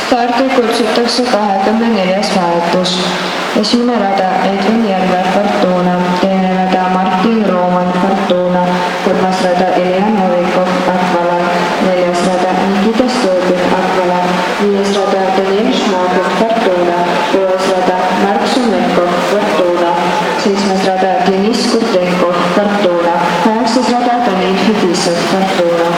Starti kutsutakse 24. vahetus. Esimene rada Edvin Järver, Fortuna, teine rada Martin Rooman, Fortuna, kolmas rada Ilja Novikov, Akvala, neljas rada Nikita Stõõbin, Akvala, viies rada Daniel Šmagov, Fortuna, kuues rada Mark Sumekov, Fortuna, seitsmes rada Deniss Kutenkov, Fortuna, kaheksas rada Danil Fedisov, Fortuna.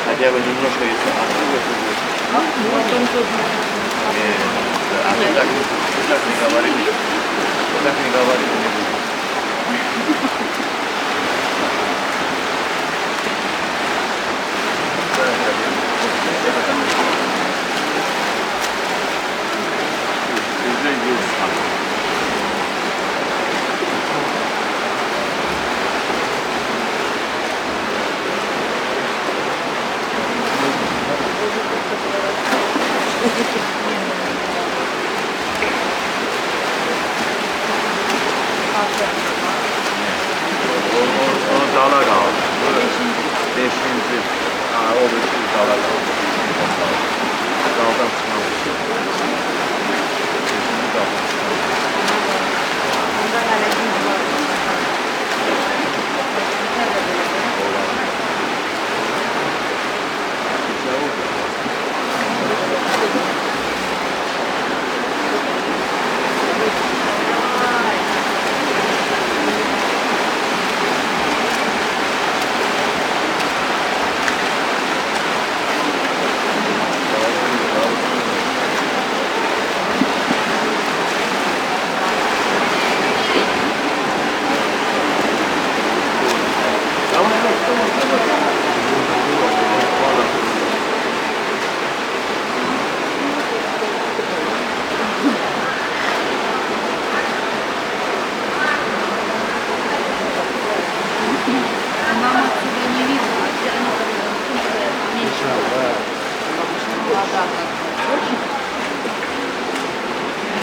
Хотя бы немножко, если оттуда а ты так не говорили. Так не говорили, не буду. Onu dağlar kaldı. 5. O bir dağlar kaldı. Dağdan çıkmamış. 5. dağdan çıkmamış.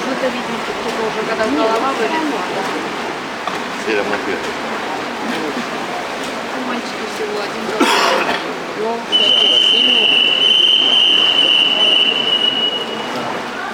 Вы-то видите, только уже когда голова вылезла. Серым на пир. У мальчика всего один голова.